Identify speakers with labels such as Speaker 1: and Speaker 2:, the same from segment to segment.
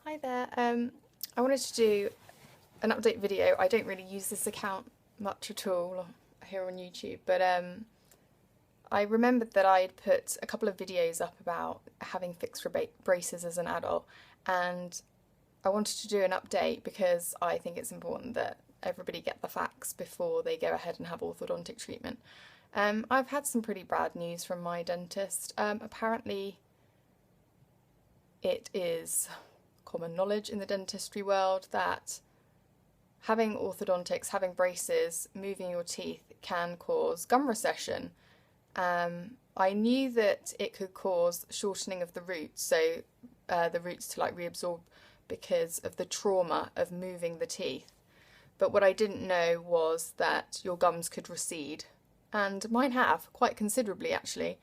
Speaker 1: Hi there. I wanted to do an update video. I don't really use this account much at all here on YouTube, but I remembered that I'd put a couple of videos up about having fixed braces as an adult, and I wanted to do an update because I think it's important that everybody get the facts before they go ahead and have orthodontic treatment. I've had some pretty bad news from my dentist. Apparently it is common knowledge in the dentistry world that having orthodontics, having braces, moving your teeth can cause gum recession. I knew that it could cause shortening of the roots, so the roots to reabsorb because of the trauma of moving the teeth. But what I didn't know was that your gums could recede, and mine have, quite considerably actually.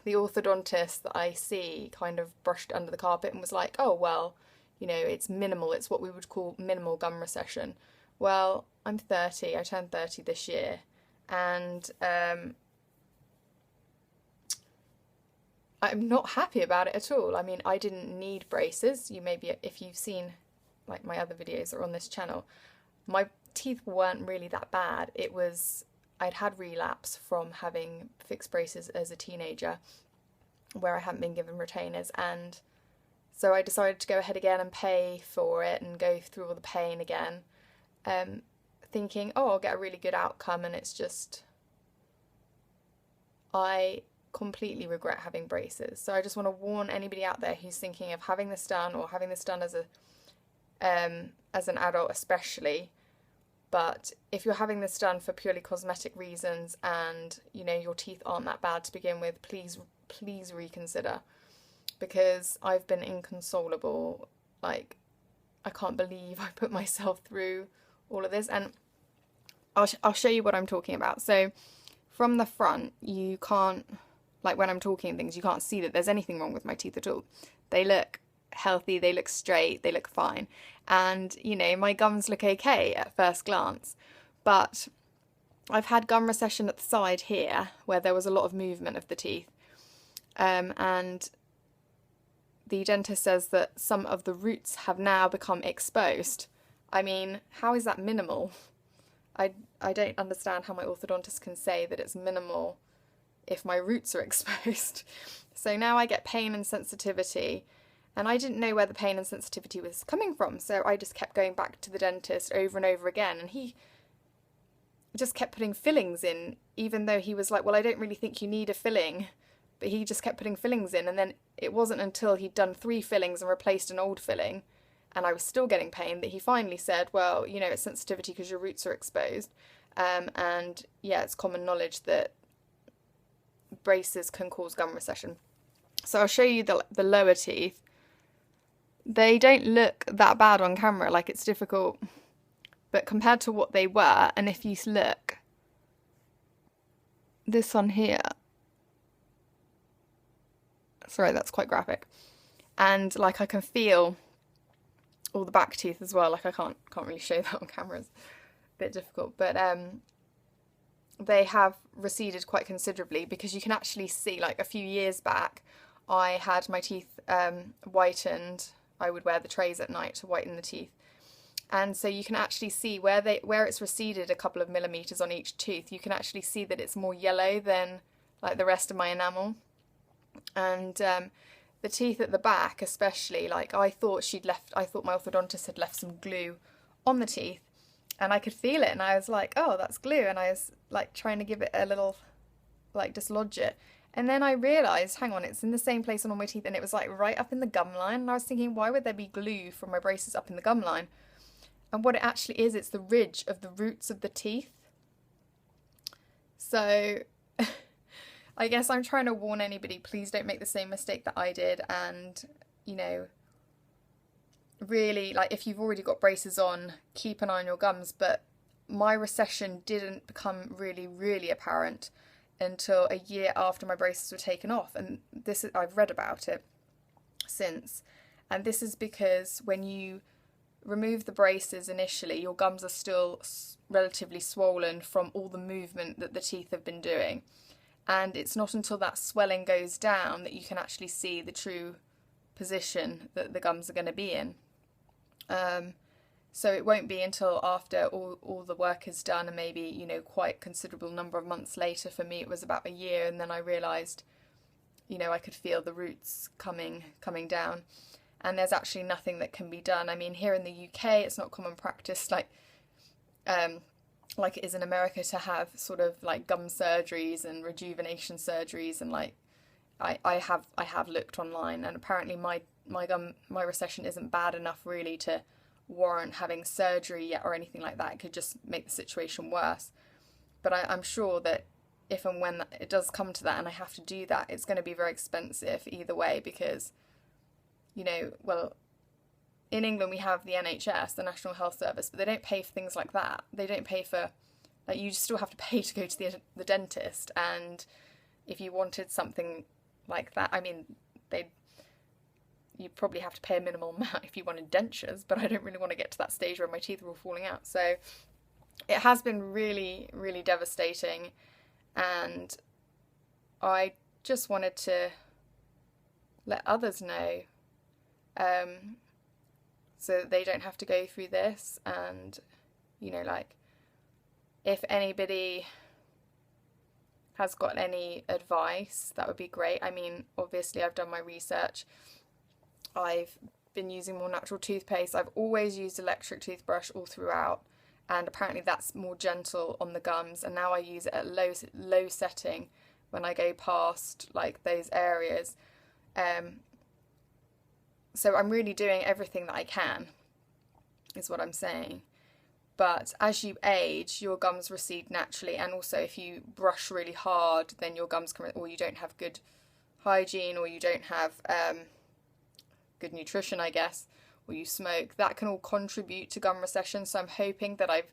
Speaker 1: The orthodontist that I see kind of brushed under the carpet and was like, oh, well, it's minimal. It's what we would call minimal gum recession. Well, I'm 30. I turned 30 this year. And I'm not happy about it at all. I mean, I didn't need braces. If you've seen my other videos that are on this channel, my teeth weren't really that bad. I'd had relapse from having fixed braces as a teenager where I hadn't been given retainers, and so I decided to go ahead again and pay for it and go through all the pain again, thinking, oh, I'll get a really good outcome, and it's just, I completely regret having braces. So I just want to warn anybody out there who's thinking of having this done or having this done as an adult especially. But if you're having this done for purely cosmetic reasons and, your teeth aren't that bad to begin with, please reconsider. Because I've been inconsolable. I can't believe I put myself through all of this. And I'll show you what I'm talking about. So from the front, you can't, when I'm talking things, you can't see that there's anything wrong with my teeth at all. They look healthy, they look straight, they look fine. And, my gums look okay at first glance. But I've had gum recession at the side here, where there was a lot of movement of the teeth. And the dentist says that some of the roots have now become exposed. I mean, how is that minimal? I don't understand how my orthodontist can say that it's minimal if my roots are exposed. So now I get pain and sensitivity. And I didn't know where the pain and sensitivity was coming from, so I just kept going back to the dentist over and over again, and he just kept putting fillings in, even though he was like, well, I don't really think you need a filling, but he just kept putting fillings in, and then it wasn't until he'd done 3 fillings and replaced an old filling, and I was still getting pain, that he finally said, well, it's sensitivity because your roots are exposed, and yeah, it's common knowledge that braces can cause gum recession. So I'll show you the lower teeth. They don't look that bad on camera, it's difficult, but compared to what they were, and if you look, this one here, sorry, that's quite graphic, and I can feel all the back teeth as well. I can't really show that on camera, it's a bit difficult, but they have receded quite considerably, because you can actually see, a few years back, I had my teeth whitened. I would wear the trays at night to whiten the teeth, and so you can actually see where it's receded a couple of millimeters on each tooth. You can actually see that it's more yellow than the rest of my enamel, and the teeth at the back especially. I thought my orthodontist had left some glue on the teeth, and I could feel it, and I was like, oh, that's glue, and I was trying to give it a little dislodge it. And then I realised, hang on, it's in the same place on all my teeth, and it was right up in the gum line. And I was thinking, why would there be glue from my braces up in the gum line? And what it actually is, it's the ridge of the roots of the teeth. So I guess I'm trying to warn anybody, please don't make the same mistake that I did. And, really, if you've already got braces on, keep an eye on your gums. But my recession didn't become really, really apparent until a year after my braces were taken off, and I've read about it since, and this is because when you remove the braces initially, your gums are still relatively swollen from all the movement that the teeth have been doing, and it's not until that swelling goes down that you can actually see the true position that the gums are going to be in. So it won't be until after all the work is done, and maybe, you know, quite considerable number of months later. For me, it was about a year, and then I realised, you know, I could feel the roots coming down. And there's actually nothing that can be done. I mean, here in the UK, it's not common practice like it is in America to have sort of like gum surgeries and rejuvenation surgeries, and like I have looked online, and apparently my recession isn't bad enough really to warrant having surgery yet or anything like that. It could just make the situation worse. But I'm sure that if and when it does come to that and I have to do that, it's going to be very expensive either way, because, you know, well, in England we have the NHS, the National Health Service, but they don't pay for things like that. They don't pay for, like, you still have to pay to go to the dentist, and if you wanted something like that, I mean, you'd probably have to pay a minimal amount if you wanted dentures, but I don't really want to get to that stage where my teeth are all falling out. So it has been really, really devastating, and I just wanted to let others know, so that they don't have to go through this. And, you know, like, if anybody has got any advice, that would be great. I mean, obviously I've done my research. I've been using more natural toothpaste. I've always used electric toothbrush all throughout, and apparently that's more gentle on the gums, and now I use it at low setting when I go past like those areas. So I'm really doing everything that I can, is what I'm saying. But as you age, your gums recede naturally, and also if you brush really hard, then your gums can, or you don't have good hygiene, or you don't have good nutrition, I guess, or you smoke, that can all contribute to gum recession. So I'm hoping that I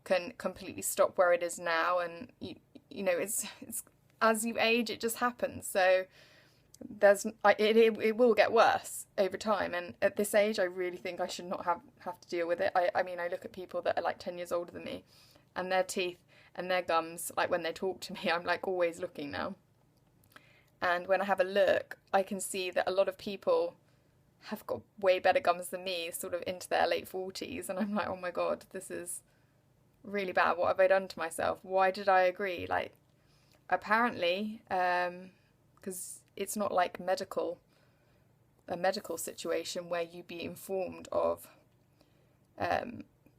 Speaker 1: can completely stop where it is now, and you know, it's as you age, it just happens. So it will get worse over time, and at this age I really think I should not have to deal with it. I mean, I look at people that are like 10 years older than me, and their teeth and their gums, like when they talk to me, I'm like always looking now, and when I have a look, I can see that a lot of people have got way better gums than me, sort of into their late 40s, and I'm like, oh my god, this is really bad. What have I done to myself? Why did I agree? Like, apparently, because it's not like a medical situation where you be informed of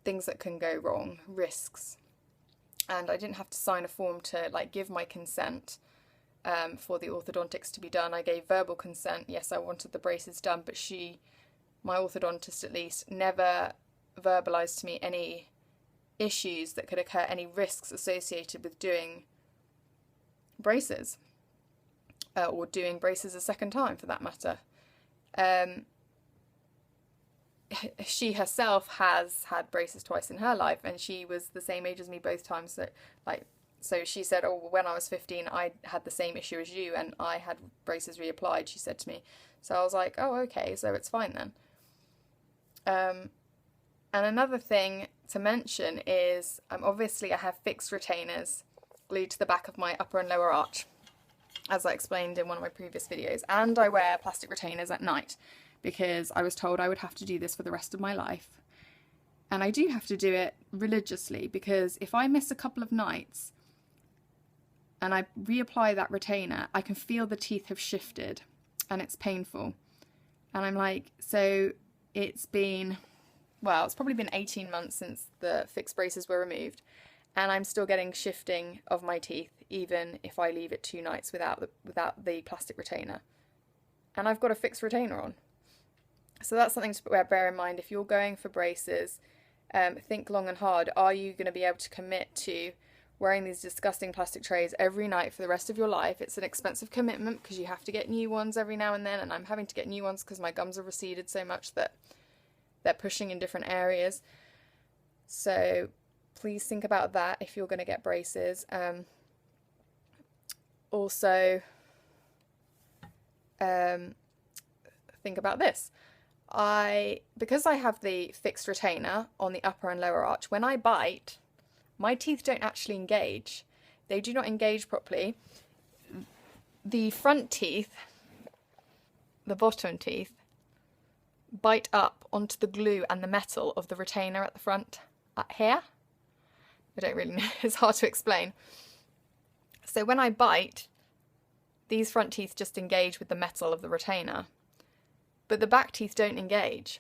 Speaker 1: things that can go wrong, risks. And I didn't have to sign a form to like give my consent for the orthodontics to be done. I gave verbal consent. Yes, I wanted the braces done, but my orthodontist at least, never verbalised to me any issues that could occur, any risks associated with doing braces. Or doing braces a second time, for that matter. She herself has had braces twice in her life, and she was the same age as me both times. So she said, oh, when I was 15, I had the same issue as you, and I had braces reapplied, she said to me. So I was like, oh, okay, so it's fine then. And another thing to mention is, obviously I have fixed retainers glued to the back of my upper and lower arch, as I explained in one of my previous videos, and I wear plastic retainers at night because I was told I would have to do this for the rest of my life. And I do have to do it religiously, because if I miss a couple of nights and I reapply that retainer, I can feel the teeth have shifted and it's painful. And I'm like, so it's probably been 18 months since the fixed braces were removed, and I'm still getting shifting of my teeth even if I leave it 2 nights without the plastic retainer. And I've got a fixed retainer on. So that's something to bear in mind. If you're going for braces, think long and hard. Are you going to be able to commit to wearing these disgusting plastic trays every night for the rest of your life? It's an expensive commitment because you have to get new ones every now and then, and I'm having to get new ones because my gums have receded so much that they're pushing in different areas. So please think about that if you're going to get braces. Also, think about this. Because I have the fixed retainer on the upper and lower arch, when I bite, my teeth don't actually engage. They do not engage properly. The front teeth, the bottom teeth, bite up onto the glue and the metal of the retainer at the front here. I don't really know, it's hard to explain. So when I bite, these front teeth just engage with the metal of the retainer, but the back teeth don't engage.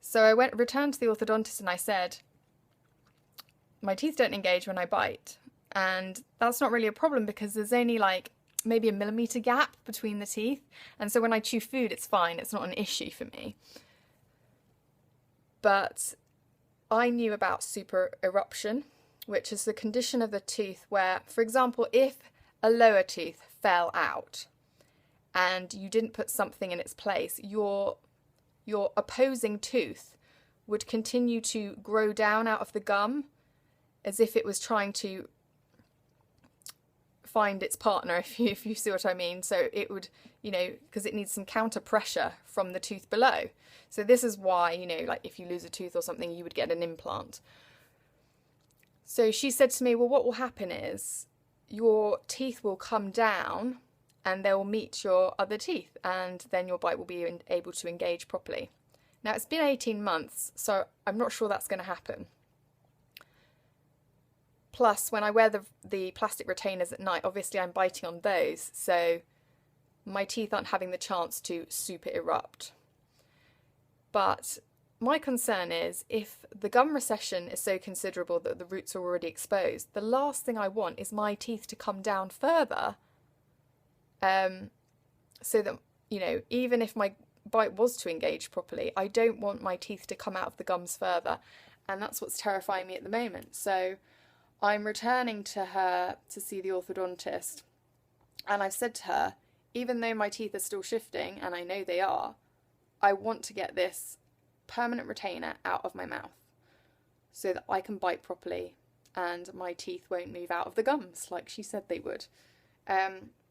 Speaker 1: So I returned to the orthodontist and I said, my teeth don't engage when I bite. And that's not really a problem because there's only like maybe a millimetre gap between the teeth. And so when I chew food, it's fine. It's not an issue for me. But I knew about super eruption, which is the condition of the tooth where, for example, if a lower tooth fell out and you didn't put something in its place, your opposing tooth would continue to grow down out of the gum as if it was trying to find its partner, if you see what I mean. So it would, you know, because it needs some counter pressure from the tooth below. So this is why, you know, like if you lose a tooth or something, you would get an implant. So she said to me, well, what will happen is your teeth will come down and they will meet your other teeth and then your bite will be able to engage properly. Now, it's been 18 months, so I'm not sure that's going to happen. Plus, when I wear the plastic retainers at night, obviously I'm biting on those, so my teeth aren't having the chance to super erupt. But my concern is if the gum recession is so considerable that the roots are already exposed, the last thing I want is my teeth to come down further, so that, you know, even if my bite was to engage properly, I don't want my teeth to come out of the gums further, and that's what's terrifying me at the moment. So I'm returning to her to see the orthodontist, and I've said to her, even though my teeth are still shifting, and I know they are, I want to get this permanent retainer out of my mouth so that I can bite properly and my teeth won't move out of the gums like she said they would.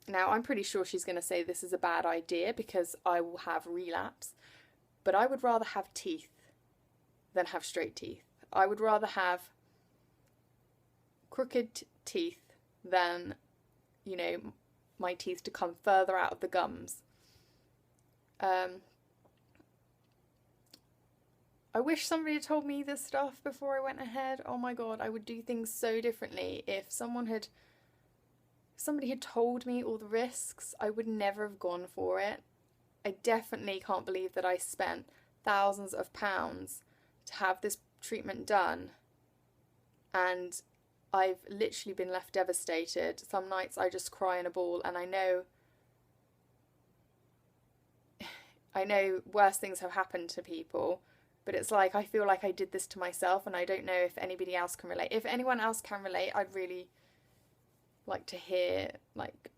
Speaker 1: Now, I'm pretty sure she's going to say this is a bad idea because I will have relapse, but I would rather have teeth than have straight teeth. I would rather have crooked teeth than, you know, my teeth to come further out of the gums. I wish somebody had told me this stuff before I went ahead. Oh my God, I would do things so differently. If somebody had told me all the risks, I would never have gone for it. I definitely can't believe that I spent thousands of pounds to have this treatment done, and I've literally been left devastated. Some nights I just cry in a ball, and I know worse things have happened to people, but it's like I feel like I did this to myself, and I don't know if anybody else can relate. If anyone else can relate, I'd really like to hear like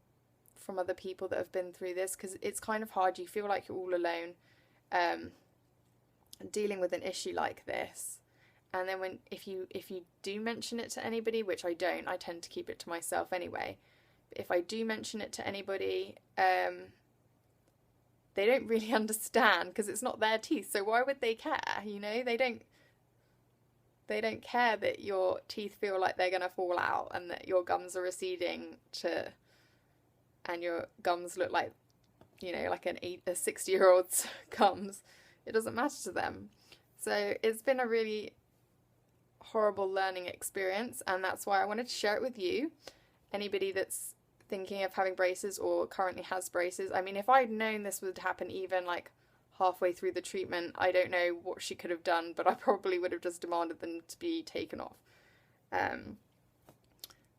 Speaker 1: from other people that have been through this, because it's kind of hard. You feel like you're all alone dealing with an issue like this. And then if you do mention it to anybody, which I don't, I tend to keep it to myself anyway. But if I do mention it to anybody, they don't really understand because it's not their teeth. So why would they care? You know, they don't care that your teeth feel like they're going to fall out and that your gums are receding and your gums look like, you know, like a 60-year-old's gums. It doesn't matter to them. So it's been a really horrible learning experience, and that's why I wanted to share it with you. Anybody that's thinking of having braces or currently has braces, I mean, if I'd known this would happen even like halfway through the treatment, I don't know what she could have done, but I probably would have just demanded them to be taken off.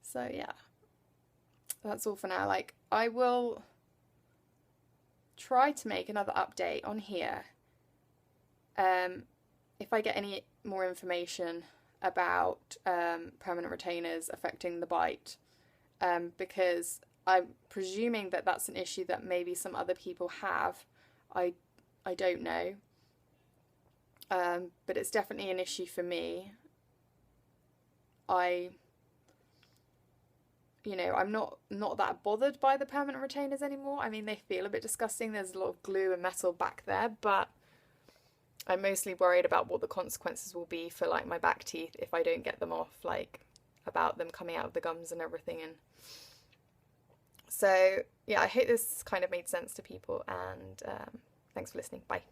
Speaker 1: So yeah, that's all for now. Like, I will try to make another update on here if I get any more information about permanent retainers affecting the bite, because I'm presuming that that's an issue that maybe some other people have. I don't know, but it's definitely an issue for me. I'm not that bothered by the permanent retainers anymore. I mean, they feel a bit disgusting. There's a lot of glue and metal back there, but I'm mostly worried about what the consequences will be for like my back teeth if I don't get them off, like about them coming out of the gums and everything. And so yeah, I hope this kind of made sense to people, and thanks for listening. Bye.